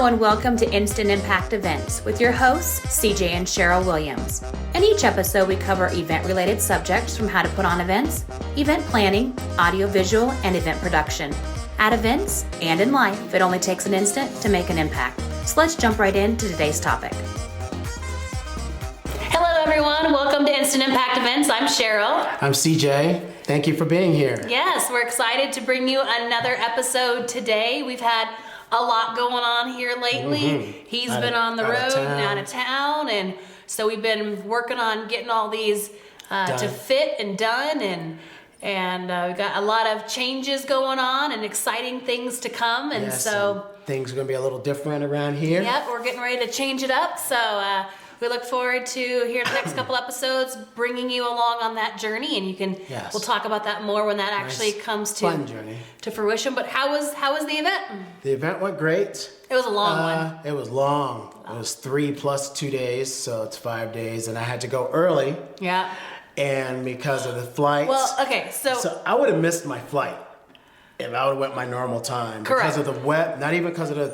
Hello and welcome to Instant Impact Events with your hosts, CJ and Cheryl Williams. In each episode, we cover event-related subjects from how to put on events, event planning, audiovisual, and event production. At events and in life, it only takes an instant to make an impact. So let's jump right into today's topic. Hello everyone, welcome to Instant Impact Events. I'm Cheryl. I'm CJ. Thank you for being here. Yes, we're excited to bring you another episode today. We've had a lot going on here lately. He's been on the road and out of town, and so we've been working on getting all these to fit and done, and we've got a lot of changes going on and exciting things to come, and so things are going to be a little different around here. Yep, we're getting ready to change it up, so we look forward to here in the next couple episodes bringing you along on that journey, and you can we'll talk about that more when that actually comes to fruition. But how was the event? The event went great. It was a long one. It was long. It was 3 plus 2 days, so it's 5 days, and I had to go early. Yeah. And because of the flights. Well, okay, so I would have missed my flight if I would have went my normal time. Correct. Because of the wet, not even because of the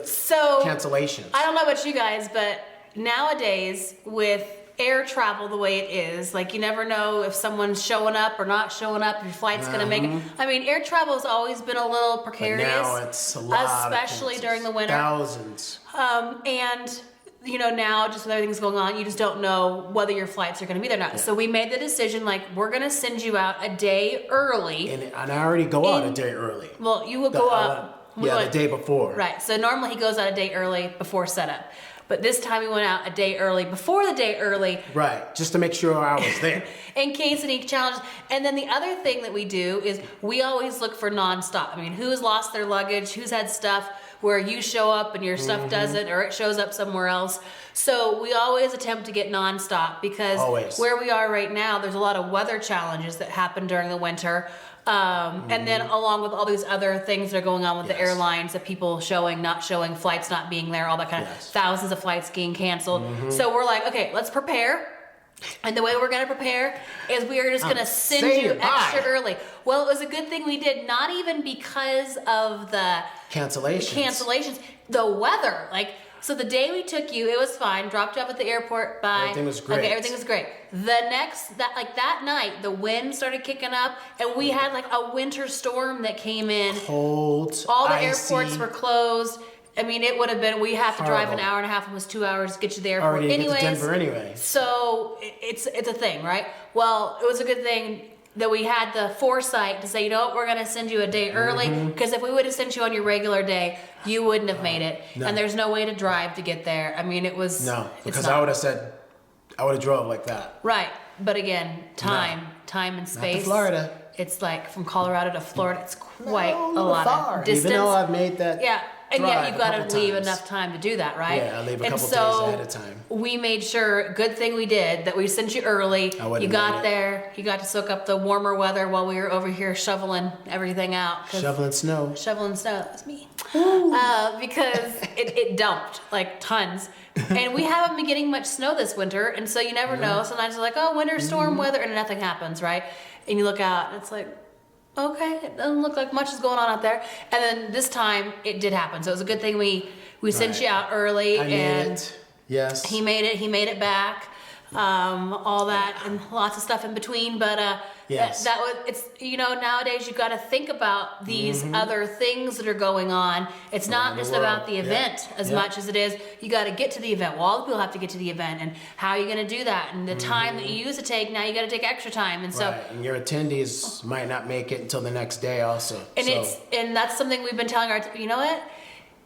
cancellations. I don't know about you guys, but nowadays with air travel the way it is, like you never know if someone's showing up or not showing up, if your flight's going to make it. I mean, air travel has always been a little precarious. But now it's a lot, especially during the winter. Thousands. And you know, now just with everything's going on, you just don't know whether your flights are going to be there or not. Yeah. So we made the decision, like, we're going to send you out a day early. And I already go out a day early. Well, you will go out. The day before. Right. So normally he goes out a day early before setup. But this time we went out a day early, before the day early. Right, just to make sure I was there. In case any challenges. And then the other thing that we do is we always look for nonstop. I mean, who's lost their luggage, who's had stuff where you show up and your stuff doesn't, or it shows up somewhere else. So we always attempt to get nonstop because where we are right now, there's a lot of weather challenges that happen during the winter. And then along with all these other things that are going on with the airlines, the people showing, not showing, flights not being there, all that kind of thousands of flights getting canceled. So we're like, okay, let's prepare. And the way we're going to prepare is we are just going to send you extra early. Well, it was a good thing we did, not even because of the cancellations, the weather. Like, so the day we took you, it was fine. Dropped you off at the airport. Bye. Everything was great. Okay, everything was great. That night, the wind started kicking up, and we had like a winter storm that came in. Cold, all the icy. airports were closed. I mean, it would have been. We have to drive an hour and a half, almost 2 hours to get to the airport. Already get to Denver anyway. So it's a thing, right? Well, it was a good thing that we had the foresight to say, you know what, we're going to send you a day early, because if we would have sent you on your regular day, you wouldn't have made it. No. And there's no way to drive to get there. I mean, it was... No, because I would have said, I would have drove like that. Right. But again, time and space. Not to Florida. It's like from Colorado to Florida, it's quite a lot of distance. Even though I've made that and yet you've got to leave enough time to do that, right? Yeah, I leave a couple days ahead of time. We made sure, good thing we did, that we sent you early. You got there, you got to soak up the warmer weather while we were over here shoveling everything out. Shoveling snow. That was me. Because it dumped, like tons. And we haven't been getting much snow this winter, and so you never know. Sometimes it's like, oh, winter storm weather, and nothing happens, right? And you look out, and it's like, okay, it doesn't look like much is going on out there. And then this time it did happen. So it was a good thing we sent you out early. I made it. Yes. He made it back. All that and lots of stuff in between. But that was, it's, you know, nowadays you've got to think about these other things that are going on. It's not just about the event as much as it is, you got to get to the event. Well, all the people have to get to the event, and how are you going to do that? And the time that you used to take, now you got to take extra time. And so, and your attendees might not make it until the next day also. And and that's something we've been telling you know what?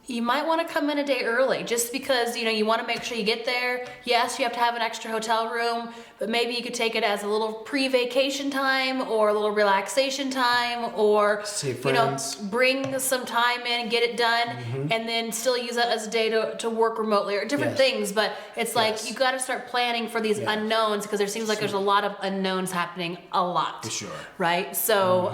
You might want to come in a day early, just because, you know, you want to make sure you get there. Yes, you have to have an extra hotel room, but maybe you could take it as a little pre-vacation time or a little relaxation time, or bring some time in and get it done, and then still use it as a day to work remotely, or different things. But it's like you got to start planning for these unknowns, because there seems like there's a lot of unknowns happening a lot. For sure. Right? So,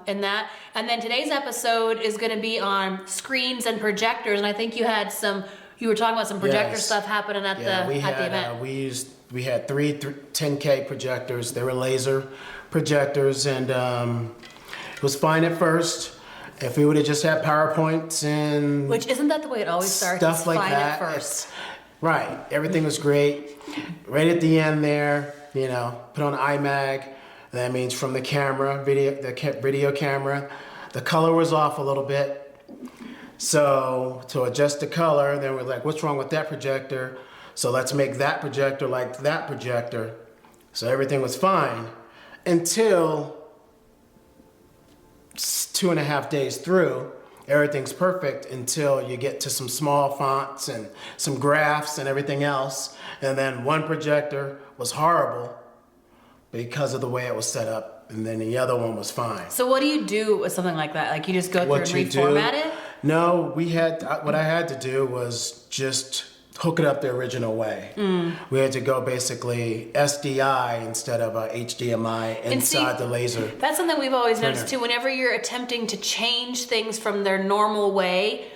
and then today's episode is going to be on screens and projectors. And I think you were talking about some projector stuff happening at the event. We had three 10K projectors. They were laser projectors, and it was fine at first. If we would have just had PowerPoints and Which isn't that the way it always starts? stuff It's like fine that, at first. right, everything was great. Right at the end there, you know, put on iMag. That means from the camera, video camera, the color was off a little bit. So to adjust the color, then we're like, what's wrong with that projector? So let's make that projector like that projector. So everything was fine until 2.5 days through. Everything's perfect until you get to some small fonts and some graphs and everything else. And then one projector was horrible because of the way it was set up. And then the other one was fine. So what do you do with something like that? Like you just go through What and you do- reformat it? No, what I had to do was just hook it up the original way. We had to go basically SDI instead of HDMI inside the laser. That's something we've always noticed printer. too. Whenever you're attempting to change things from their normal way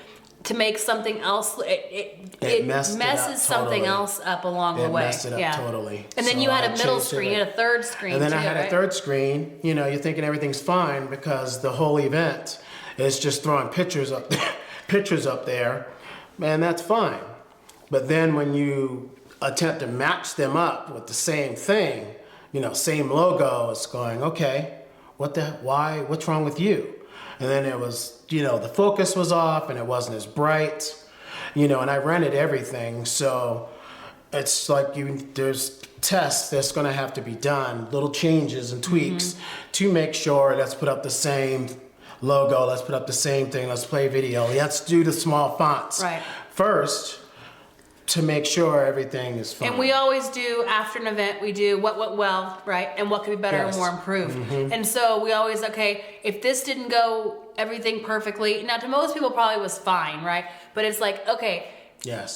to make something else, it messed it messes up something totally. else up along the It way. messed it up totally. And then So you had I a middle changed it screen, you up. had a third screen And then too, I had right? a third screen. You know, you're thinking everything's fine because the whole event is just throwing pictures up there, and that's fine. But then when you attempt to match them up with the same thing, you know, same logo, it's going, okay, what's wrong with you? And then it was, you know, the focus was off and it wasn't as bright, you know, and I rented everything. So it's like there's tests that's going to have to be done, little changes and tweaks to make sure, let's put up the same logo, let's put up the same thing, let's play video, let's do the small fonts first to make sure everything is fine. And we always do, after an event, we do what went well, right? And what could be better and more improved. And so we always, okay, if this didn't go everything perfectly, now to most people probably was fine, right? But it's like, okay,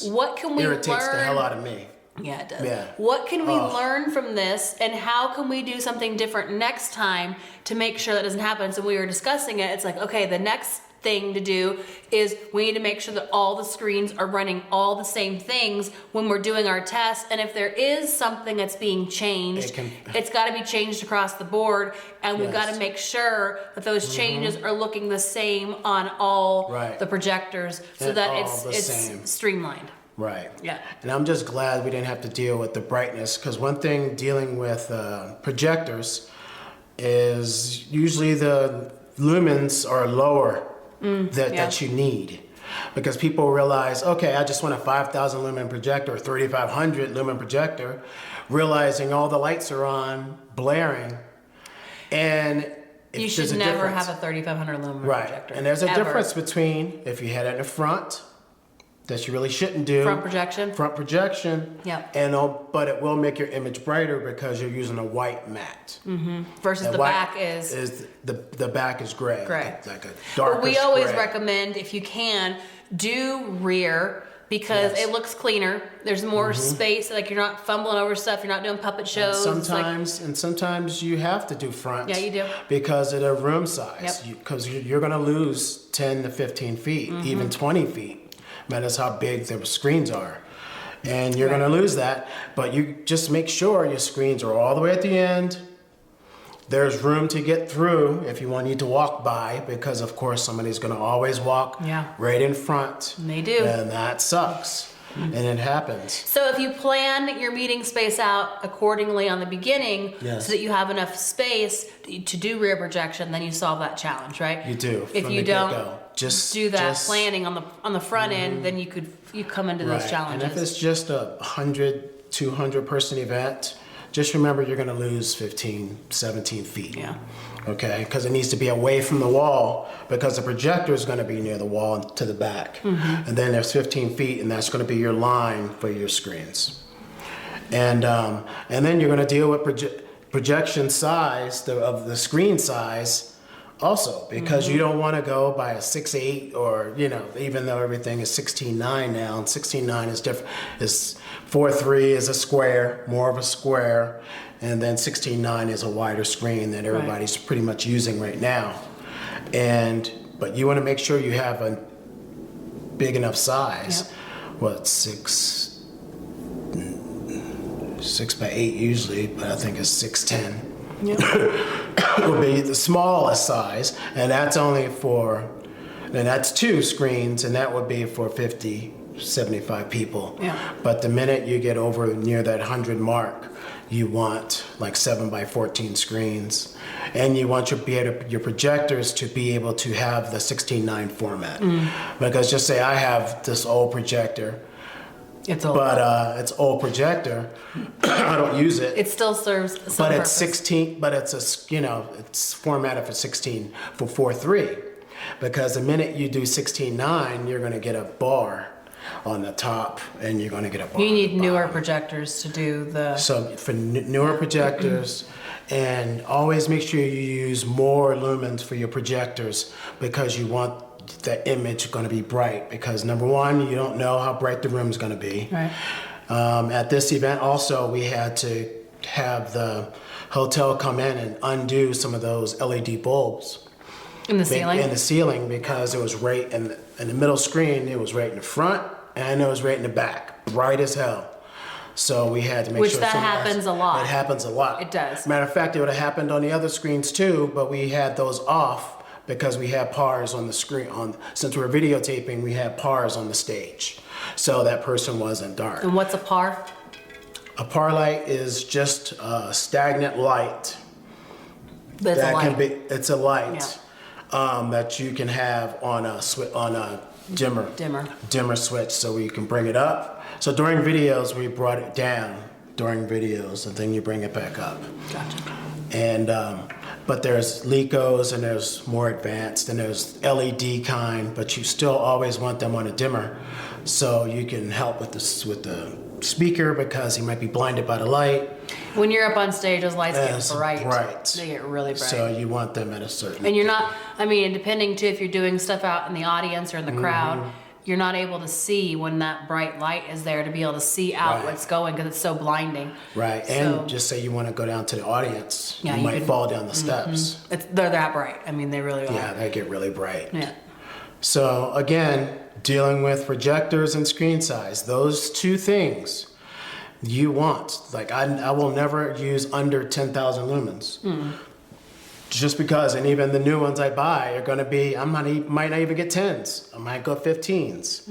what can we irritates learn? the hell out of me. Yeah, it does. Yeah. What can we learn from this, and how can we do something different next time to make sure that doesn't happen? So we were discussing it. It's like, okay, the next thing to do is we need to make sure that all the screens are running all the same things when we're doing our tests. And if there is something that's being changed, it's got to be changed across the board, and we've got to make sure that those changes are looking the same on all the projectors, so that it's streamlined. Right. Yeah. And I'm just glad we didn't have to deal with the brightness, because one thing dealing with projectors is usually the lumens are lower that you need, because people realize, okay, I just want a 5,000 lumen projector or 3,500 lumen projector, realizing all the lights are on, blaring, and You should never have a 3,500 lumen projector. And there's a ever. difference between if you had it in the front, that you really shouldn't do. Front projection. Front projection. Yep. But it will make your image brighter because you're using a white matte. Versus And the white back is the back is gray. Gray. Like a darkish we always gray. recommend, if you can, do rear, because it looks cleaner. There's more space. Like you're not fumbling over stuff. You're not doing puppet shows. Sometimes you have to do front. Yeah, you do. Because of the room size. Because you're going to lose 10 to 15 feet, even 20 feet. Matters how big the screens are. And you're going to lose that. But you just make sure your screens are all the way at the end. There's room to get through if you need to walk by, because of course somebody's going to always walk right in front. And they do. And that sucks. And it happens. So if you plan your meeting space out accordingly on the beginning, so that you have enough space to do rear projection, then you solve that challenge, right? You do. If from you the don't get-go. do that planning on the front end, then you come into those challenges. And if it's just a 100, 200 person event, just remember you're going to lose 15, 17 feet. Yeah. Okay? Because it needs to be away from the wall, because the projector is going to be near the wall and to the back. And then there's 15 feet, and that's going to be your line for your screens. And then you're going to deal with projection size, of the screen size also, because you don't want to go by a 6.8 or, even though everything is 16.9 now, and 16.9 is different, is 4.3 is a square, more of a square, and then 16.9 is a wider screen that everybody's pretty much using right now. But you want to make sure you have a big enough size. What, 6 by 8 usually, but I think it's 6'10". Will be the smallest size, and that's only for And that's 2 screens, and that would be for 50, 75 people. Yeah. But the minute you get over near that 100 mark, you want like 7 by 14 screens. And you want your projectors to be able to have the 16:9 format. Because just say I have this old projector, It's old. but it's old projector. I don't use it. It still serves some But purpose. it's 16. But it's it's formatted for 16 for 4:3. Because the minute you do 16:9, you're going to get a bar on the top, and you're going to get a bar. You on need the newer bottom. projectors to do the. So for newer projectors, and always make sure you use more lumens for your projectors, because you want the image going to be bright. Because number one, you don't know how bright the room is going to be. Right. At this event also, we had to have the hotel come in and undo some of those LED bulbs In the ceiling? in the ceiling, because it was right in the middle screen. It was right in the front, and it was right in the back, bright as hell. So we had to make Which sure. that someone else- happens a lot. It happens a lot. It does. Matter of fact, it would have happened on the other screens too, but we had those off because we had pars on the screen. Since we were videotaping, we had pars on the stage, so that person wasn't dark. And what's a par? A par light is just a stagnant light. That's a light. It's a light that you can have on a dimmer switch, so we can bring it up. So during videos, we brought it down during videos, and then you bring it back up. Gotcha. And but there's Lecos, and there's more advanced, and there's LED kind, but you still always want them on a dimmer, so you can help with the speaker, because he might be blinded by the light. When you're up on stage, those lights It's get bright. bright. They get really bright. So you want them at a certain. And you're not, I mean, depending too, if you're doing stuff out in the audience or in the crowd, you're not able to see when that bright light is there to be able to see out Right. what's going, because it's so blinding. Right, So- and just say you want to go down to the audience, Yeah, you you might can- fall down the steps. They're that bright. I mean, they really are. Yeah, they get really bright. Yeah. So again, dealing with projectors and screen size, those 2 things you want. Like I will never use under 10,000 lumens. Just because, and even the new ones I buy are going to be, might not even get 10s. I might go 15s.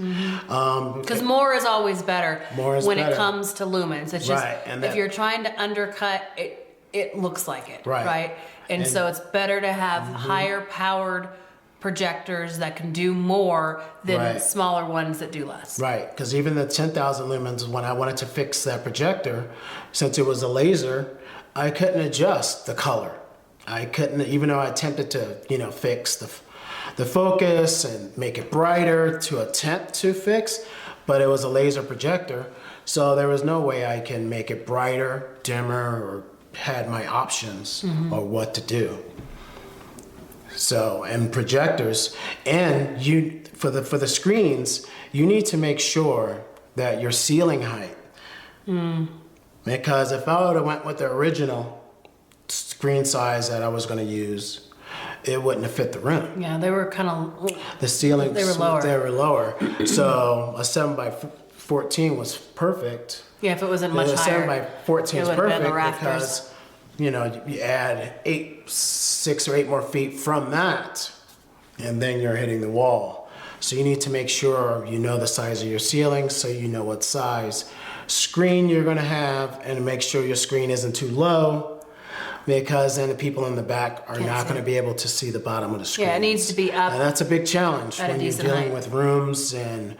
Because more is always better More is when better. it comes to lumens. It's just, Right, and if that- you're trying to undercut, it looks like it, Right. right? And And- so it's better to have higher powered projectors that can do more than Right. smaller ones that do less. Right, because even the 10,000 lumens, when I wanted to fix that projector, since it was a laser, I couldn't adjust the color. I couldn't, even though I attempted to, fix the focus and make it brighter to attempt to fix, but it was a laser projector, so there was no way I can make it brighter, dimmer, or had my options or what to do. So, and projectors, and for the screens, you need to make sure that your ceiling height, because if I would have went with the original screen size that I was going to use, it wouldn't have fit the room. Yeah, they were kind of, The ceilings, They were lower. They were lower. So a 7 by 14 was perfect. yeah, if it wasn't much The 7 higher. by 14 is it would've been the perfect rafters. because, you add 6 or 8 more feet from that, and then you're hitting the wall. So you need to make sure you know the size of your ceiling, so you know what size screen you're going to have, and make sure your screen isn't too low, because then the people in the back are Can't not see going to it. be able to see the bottom of the screen. Yeah, it needs to be up And that's a big challenge at a when you're decent dealing height. with rooms and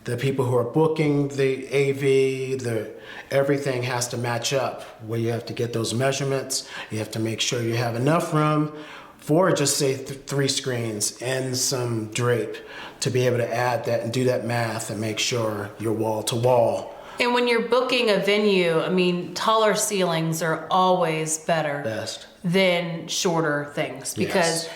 the people who are booking the AV, everything has to match up. Where you have to get those measurements, you have to make sure you have enough room for just say 3 screens and some drape to be able to add that and do that math and make sure you're wall to wall. And when you're booking a venue, I mean, taller ceilings are always better Best. than shorter things, because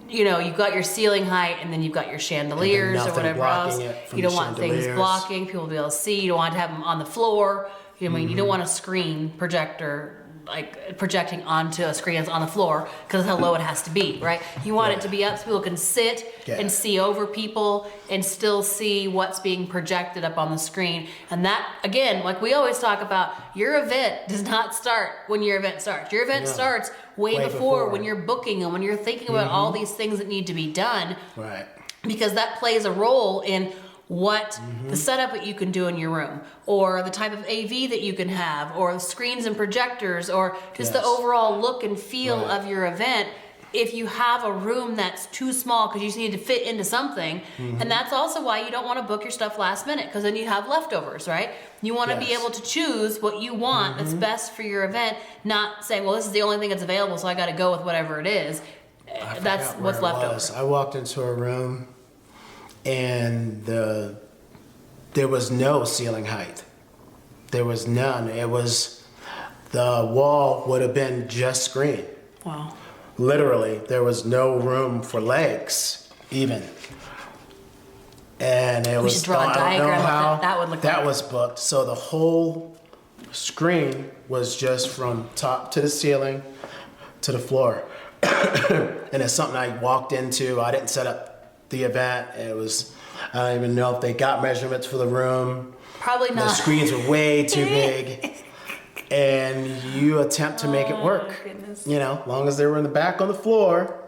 you've got your ceiling height, and then you've got your chandeliers or nothing whatever else. blocking it from You don't the want things chandeliers. blocking, people to be able to see. You don't want to have them on the floor. I mean, you don't want a screen projector like projecting onto a screen that's on the floor, because that's how low it has to be, right? You want it to be up so people can sit and see over people and still see what's being projected up on the screen. And that, again, like we always talk about, your event does not start when your event starts. Your event starts way before, when you're booking and when you're thinking about all these things that need to be done. Right. because that plays a role in what the setup that you can do in your room, or the type of AV that you can have, or the screens and projectors, or just the overall look and feel of your event. If you have a room that's too small because you just need to fit into something, and that's also why you don't want to book your stuff last minute, because then you have leftovers, right? You want to be able to choose what you want that's best for your event, not saying, well, this is the only thing that's available, so I got to go with whatever it is. That's what's left over. I walked into a room and there was no ceiling height. There was none. It was, the wall would have been just screen. Wow. Literally, there was no room for legs, even. And it was, should draw a diagram of what that would look that like. was booked. So the whole screen was just from top to the ceiling to the floor. And it's something I walked into. I didn't set up the event. It was, I don't even know if they got measurements for the room. Probably not. The screens were way too big. And you attempt to make it work. Goodness. You know, long as they were in the back on the floor,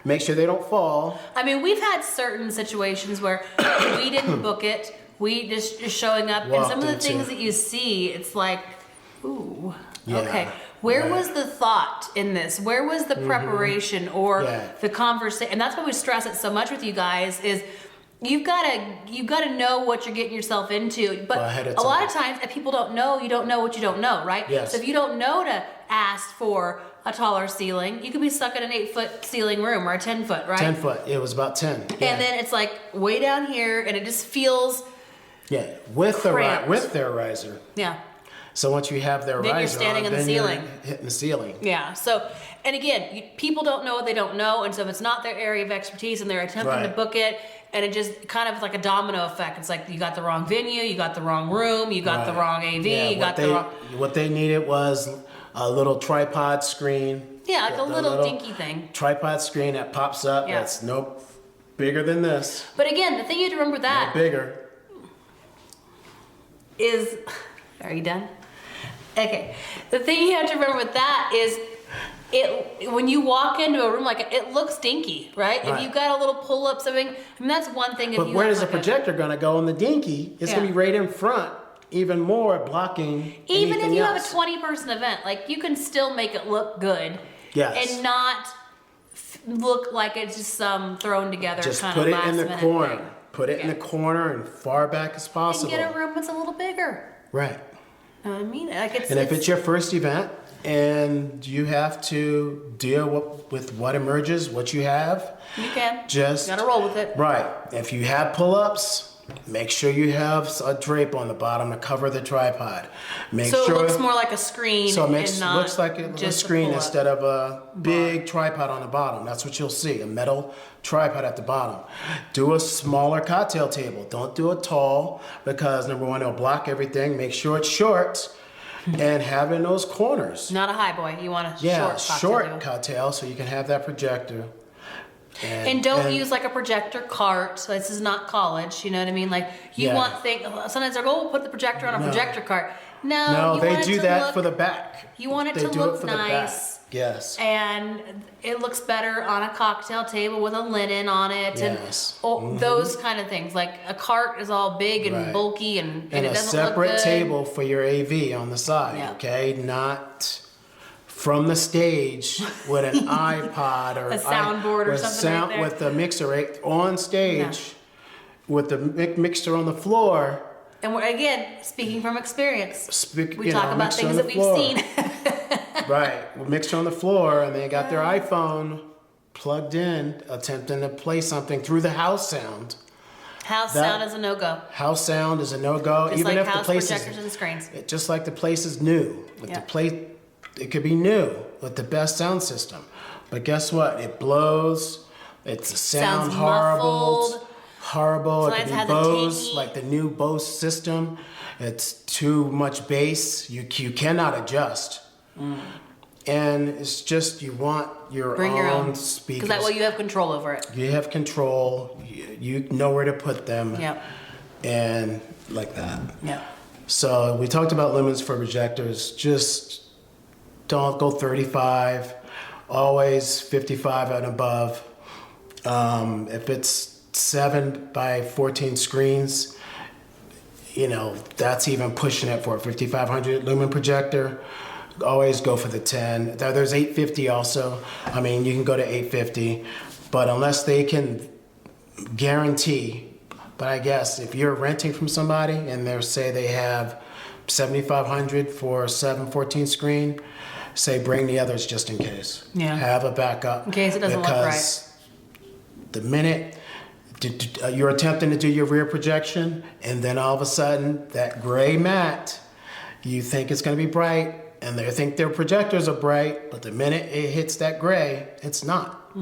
make sure they don't fall. I mean, we've had certain situations where we didn't book it. We just showing up, and some of the things that you see, it's like, ooh, okay. Where was the thought in this? Where was the preparation or the conversation? And that's why we stress it so much with you guys is you've got to know what you're getting yourself into. But a lot of times, if people don't know, you don't know what you don't know, right? Yes. So if you don't know to ask for a taller ceiling, you could be stuck in an 8-foot ceiling room or a 10-foot, right? 10 foot. It was about 10. Yeah. And then it's like way down here, and it just feels with cramped. their riser. Yeah. So once you have their Then riser you're standing on, in the then you're ceiling. hitting the ceiling. Yeah. So, and again, people don't know what they don't know, and so if it's not their area of expertise, and they're attempting to book it, and it just kind of is like a domino effect. It's like you got the wrong venue, you got the wrong room, you got the wrong AV, you got the wrong. What they needed was a little tripod screen. Yeah, like a little dinky thing. Tripod screen that pops up. Yeah. That's no bigger than this. But again, the thing you have to remember that No bigger. is, are you done? Okay. The thing you have to remember with that is when you walk into a room like it looks dinky, right? If you've got a little pull up something, I mean that's one thing. But where is the projector going to go in the dinky? It's going to be right in front, even more blocking. Even if you have a else. 20-person event, like you can still make it look good. Yes. And not look like it's just some thrown together Just kind put of it last in the minute corner. thing. Put it in the corner and far back as possible. And get a room that's a little bigger. Right. I mean, like And if it's your first event and you have to deal with what emerges, what you have, you can. just You gotta roll with it. Right. If you have pull-ups, make sure you have a drape on the bottom to cover the tripod. Make So sure it looks more like a screen. So it and not looks like a just screen pull-up. instead of a big tripod on the bottom. That's what you'll see, a metal tripod at the bottom. Do a smaller cocktail table. Don't do it tall because number one, it'll block everything. Make sure it's short and have it in those corners. Not a high boy. You want a short short cocktail. cocktail so you can have that projector. And don't use like a projector cart. So this is not college. You know what I mean? Like you want things. Sometimes they're like, oh, put the projector on a projector cart. No, they want it do to that look, for the back. You want it They to do it look for the back. nice. Yes. And it looks better on a cocktail table with a linen on it. Yes. And those kind of things. Like a cart is all big and bulky and it a doesn't separate look good. table for your AV on the side, okay? Not from the stage with an iPod or a soundboard or something right there. with the mixer right on stage with the mixer on the floor. And we're, again, speaking from experience, we you talk know, about mixer things on that the we've floor. seen. Right, with mixer on the floor, and they got their iPhone plugged in, attempting to play something through the house sound. House sound is a no-go. House sound is a no-go, Just even like if house the place projectors and screens. just like the place is new. With the place, it could be new with the best sound system, but guess what? It blows. It's a sound Sounds horrible. muffled. Horrible. Sometimes It could has be a Bose, tinny. like the new Bose system. It's too much bass. You cannot adjust. And it's just you want Bring your own speakers. Because that way you have control over it. You have control. You know where to put them. Yep. And like that. Yeah. So we talked about lumens for projectors. Just don't go 35. Always 55 and above. If it's 7 by 14 screens, you know, that's even pushing it for a 5500 lumen projector. Always go for the 10. There's 850 also. I mean, you can go to 850, but unless they can guarantee, but I guess if you're renting from somebody and they say they have 7500 for a 714 screen, say bring the others just in case. Yeah. Have a backup. In case it doesn't look right. Because the minute you're attempting to do your rear projection and then all of a sudden that gray mat, you think it's going to be bright and they think their projectors are bright, but the minute it hits that gray, it's not.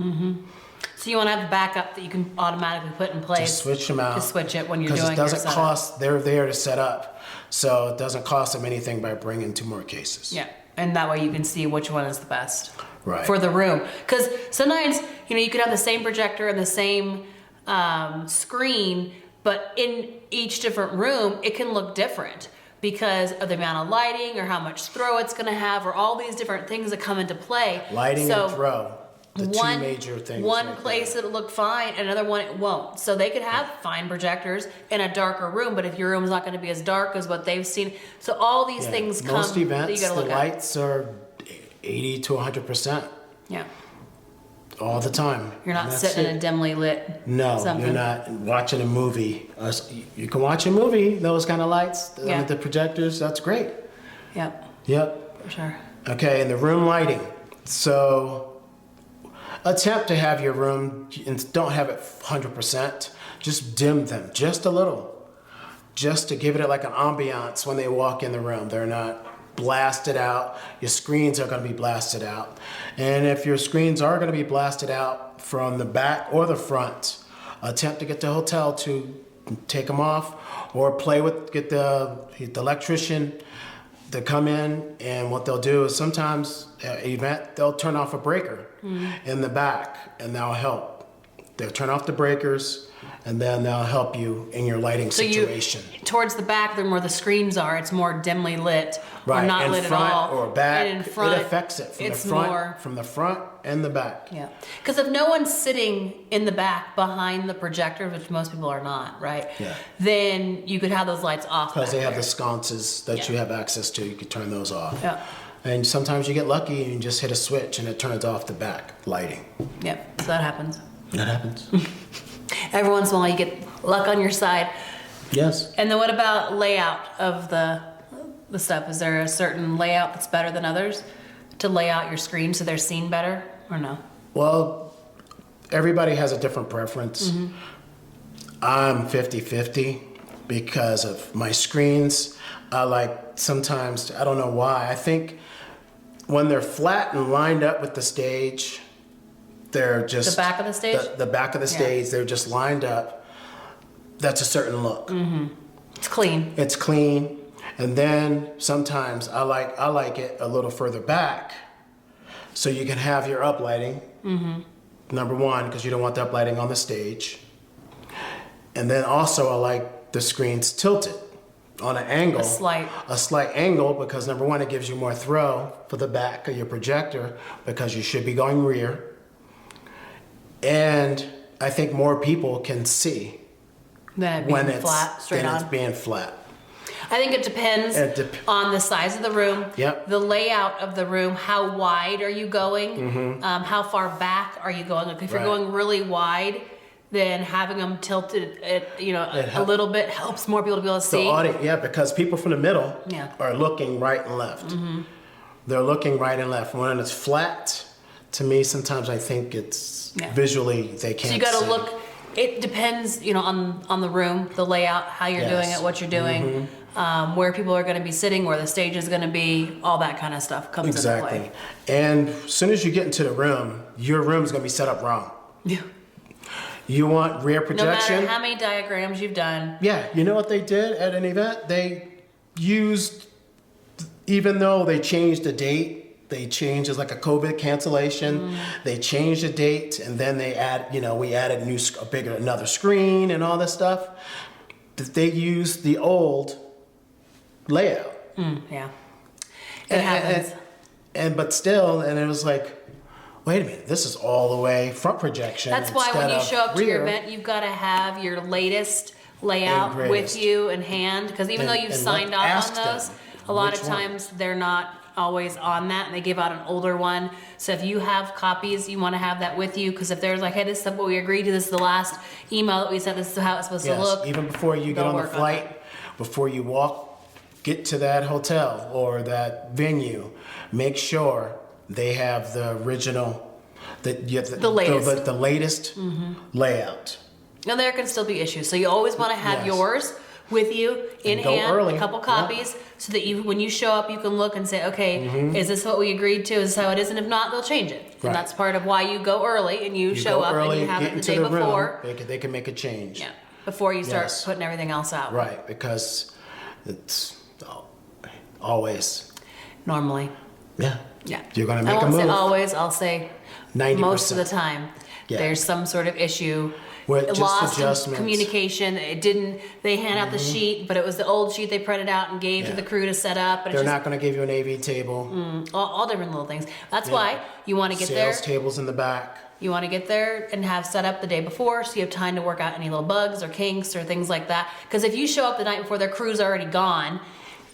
So you want to have the backup that you can automatically put in place. Just switch them out. To switch it when you're doing Because it doesn't your setup. cost, they're there to set up. So it doesn't cost them anything by bringing 2 more cases. Yeah, and that way you can see which one is the best. Right. For the room. Because sometimes, you know, you could have the same projector and the same screen, but in each different room, it can look different because of the amount of lighting or how much throw it's going to have or all these different things that come into play. Lighting So and throw. The one, 2 major things. One right place there. it'll look fine, another one it won't. So they could have fine projectors in a darker room, but if your room's not going to be as dark as what they've seen, so all these things come Most that you events, got to the look at. lights are 80 to 100% Yeah, all the time. you're not And that's sitting it. in a dimly lit. No, something. you're not watching a movie. You can watch a movie, those kind of lights, Yeah. with the projectors, that's great. Yep, Yep. for sure. Okay, and the room lighting. So attempt to have your room, and don't have it 100%, just dim them just a little. Just to give it like an ambiance when they walk in the room. They're not blasted out. Your screens are going to be blasted out. And if your screens are going to be blasted out from the back or the front, attempt to get the hotel to take them off or get the electrician to come in, and what they'll do is sometimes at an event, they'll turn off a breaker in the back and that'll help. They'll turn off the breakers and then they'll help you in your lighting So situation. towards the back, where the screens are, it's more dimly lit Right, or not in lit front at all. or back, And in front, it affects it from it's the front, more. from the front and the back. Yeah, because if no one's sitting in the back behind the projector, which most people are not, right? Yeah. Then you could have those lights off. Because back they have there. the sconces that you have access to, you can turn those off. Yeah. And sometimes you get lucky and you just hit a switch and it turns off the back lighting. Yep, so that happens. That happens. Every once in a while, you get luck on your side. Yes. And then what about layout of the stuff? Is there a certain layout that's better than others to lay out your screen so they're seen better, or no? Well, everybody has a different preference. I'm 50-50 because of my screens. I like sometimes, I don't know why, I think when they're flat and lined up with the stage, they're just... The back of the stage? The back of the stage, they're just lined up. That's a certain look. It's clean. It's clean. And then sometimes I like it a little further back so you can have your uplighting. Number one, because you don't want the uplighting on the stage. And then also I like the screens tilted on an angle. A slight angle, because number one, it gives you more throw for the back of your projector because you should be going rear. And I think more people can see Then when being it's flat, straight when on. it's being flat. I think it depends on the size of the room, Yep. the layout of the room, how wide are you going, how far back are you going. Like if you're Right. going really wide, then having them tilted, a little bit helps more people to be able to The see. audience, yeah, because people from the middle Yeah. are looking right and left. They're looking right and left. When it's flat, to me, sometimes I think it's visually they can't. So you got to see. look. It depends, on the room, the layout, how you're doing Yes. it, what you're doing, where people are going to be sitting, where the stage is going to be, all that kind of stuff comes into Exactly. play. And as soon as you get into the room, your room's gonna be set up wrong. Yeah. You want rear No projection. matter how many diagrams you've done. Yeah, you know what they did at an event? They used, even though they changed the date, they changed as like a COVID cancellation. They changed the date, and then they we added another screen and all this stuff. They used the old layout. Yeah. It happens. But still, and it was like, wait a minute, this is all the way front projection. That's why when you instead show of up to your rear. event, you've got to have your latest layout And with greatest. you in hand. Because even though you've And signed ask off on those, them a lot which of one. times they're not always on that, and they give out an older one. So if you have copies, you want to have that with you. Because if there's like, hey, this is what we agreed to, this is the last email that we sent, this is how it's supposed to Yes, look. even before you get They'll on the work on flight, before you get to that hotel or that venue, make sure they have the original, the latest. the latest layout. And there can still be issues. So you always want to have Yes. yours with you in And go hand, early. a couple Yeah. copies, so that you, when you show up, you can look and say, okay, is this what we agreed to? Is this how it is? And if not, they'll change it. Right. And that's part of why you go early and you You show go up early, and you have get it the into day the before. room, they can make a change. Yeah, before you start Yes. putting everything else out. Right, because it's always, Normally. yeah. Yeah. You're gonna I make a won't say move. always. I'll say 90%. most of the time. Yeah. There's some sort of issue. With just Lost in adjustments. communication. It didn't. They hand out the sheet, but it was the old sheet they printed out and gave to Yeah. the crew to set up. And They're it's just not gonna give you an AV table. all different little things. That's Yeah. why you want to get there. Sales tables in the back. You want to get there and have set up the day before, so you have time to work out any little bugs or kinks or things like that. Because if you show up the night before, their crew's already gone.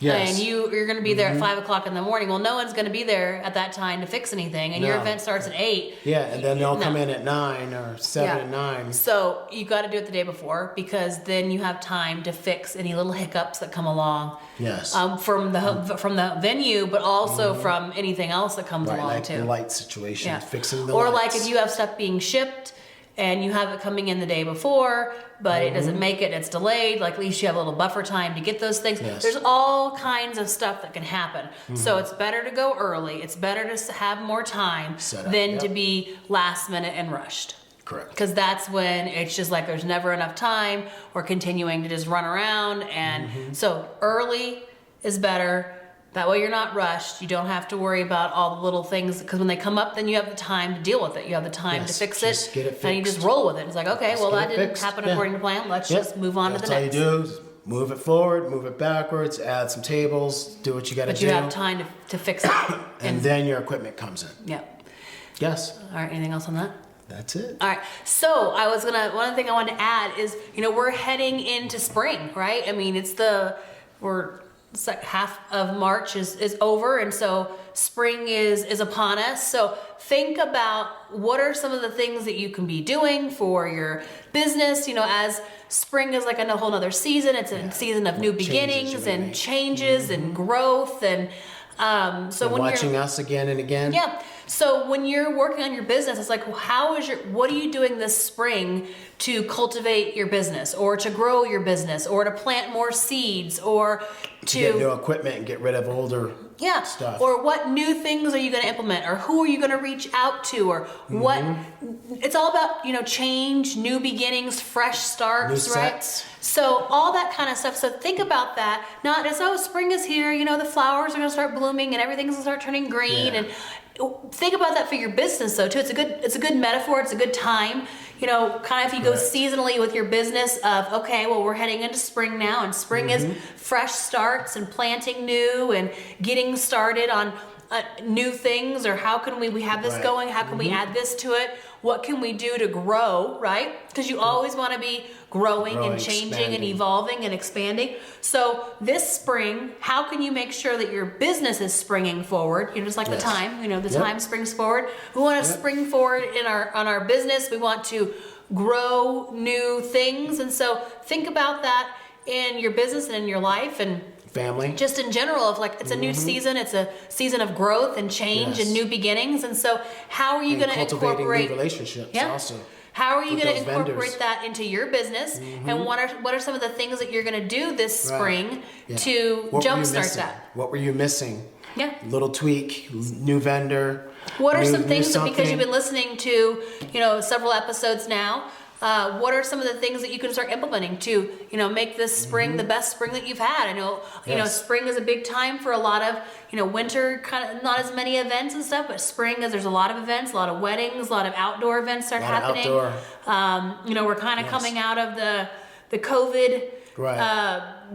Yes. And you're going to be there at 5 o'clock in the morning. Well, no one's going to be there at that time to fix anything, and your No. event starts at 8. Yeah, and then they'll No. come in at 9 or 7 Yeah. and 9. So you got to do it the day before, because then you have time to fix any little hiccups that come along. Yes. From the venue, but also from anything else that comes Right, along like too. the light situation, Yeah. fixing the or lights. like if you have stuff being shipped and you have it coming in the day before, but it doesn't make it, it's delayed, like at least you have a little buffer time to get those things. Yes. There's all kinds of stuff that can happen. So it's better to go early. It's better to have more time Set up, than yep. to be last minute and rushed. Correct. Because that's when it's just like there's never enough time, or continuing to just run around. And so early is better. That way you're not rushed. You don't have to worry about all the little things, because when they come up, then you have the time to deal with it. You have the time to Yes, fix just it. get it And you just fixed. roll with it. It's like, okay, Just well, get that it didn't fixed. happen Yeah. according to plan. Let's Yep. just move on That's to the next. all you do is move it forward, move it backwards, add some tables, do what you got to But do. you have time to fix it. and then your equipment comes in. Yeah. Yes, All right, anything else on that? that's it. All right. So one thing I wanted to add is, we're heading into spring, right? I mean, it's like half of March is over, and so spring is upon us. So think about what are some of the things that you can be doing for your business, as spring is like a whole nother season. It's a season of new changes beginnings you may and make. changes and growth. And so And when watching you're us again and again. yeah. So when you're working on your business, it's like, what are you doing this spring to cultivate your business, or to grow your business, or to plant more seeds, or to get new equipment and get rid of older stuff. or what new things are you going to implement, or who are you going to reach out to, or what? It's all about change, new beginnings, fresh starts, New right? sets. So all that kind of stuff. So think about that. Not as spring is here. The flowers are going to start blooming and everything's going to start turning green. Yeah. And think about that for your business though too. It's a good metaphor. It's a good time. Kind of if you go Correct. seasonally with your business of, okay, well, we're heading into spring now, and spring is fresh starts and planting new and getting started on new things, or how can we have this Right. going? How can we add this to it? What can we do to grow, right? Because you always want to be growing and Growing, changing and expanding. evolving and expanding. So this spring, how can you make sure that your business is springing forward? Just like the Yes. time, the Yep. time springs forward. We want to Yep. spring forward on our business. We want to grow new things. And so think about that in your business and in your life, and Family. just in general, of like, it's a new season, it's a season of growth and change Yes. and new beginnings. And so how are you And going to cultivating incorporate new relationships also. how are you with going to those incorporate vendors. that into your business? And what are some of the things that you're going to do this Right. spring Yeah. to What were you jumpstart missing? that? What were you missing? Yeah. Little tweak, new vendor. What are new- some new things that, because something. you've been listening to, several episodes now, what are some of the things that you can start implementing to, make this spring the best spring that you've had? I know, Yes. spring is a big time for a lot of, winter, kind of not as many events and stuff, but spring is, there's a lot of events, a lot of weddings, a lot of outdoor events start A lot of happening. outdoor. We're kind of Yes. coming out of the COVID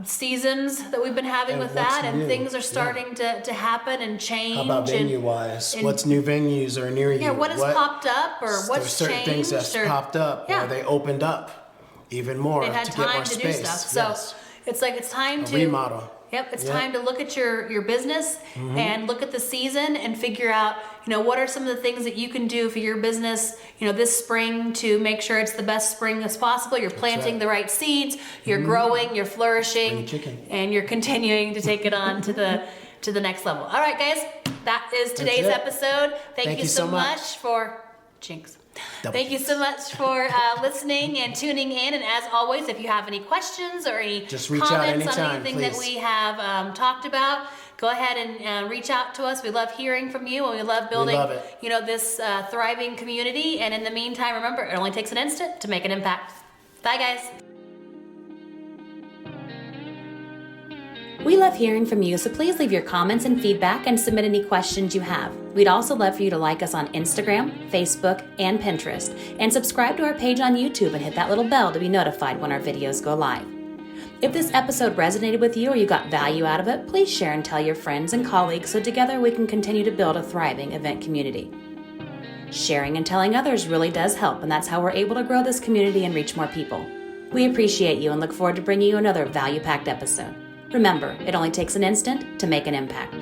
seasons that we've been having And with what's that, and new. things are starting to happen and change. How about and- venue-wise? and- What's new venues are near you? Yeah, what has popped up or There's what's certain changed? things that's or, popped up, Yeah. or they opened up even more They've had to get more time to do space. stuff. So Yes. it's like it's time A to remodel. Yep, it's Yep. time to look at your business and look at the season and figure out, what are some of the things that you can do for your business, this spring to make sure it's the best spring as possible. You're planting right. the right seeds, you're growing, you're flourishing, Spring chicken. and you're continuing to take it on to the next level. All right, guys, that is today's it. episode. Thank you so much for Jinx. Double Thank you so much for listening and tuning in. And as always, if you have any questions or any Just reach out comments on anytime, anything that please. we have talked about, go ahead and reach out to us. We love hearing from you, and we love building, love it. this thriving community. And in the meantime, remember, it only takes an instant to make an impact. Bye, guys. We love hearing from you, so please leave your comments and feedback and submit any questions you have. We'd also love for you to like us on Instagram, Facebook, and Pinterest, and subscribe to our page on YouTube and hit that little bell to be notified when our videos go live. If this episode resonated with you or you got value out of it, please share and tell your friends and colleagues so together we can continue to build a thriving event community. Sharing and telling others really does help, and that's how we're able to grow this community and reach more people. We appreciate you and look forward to bringing you another value-packed episode. Remember, it only takes an instant to make an impact.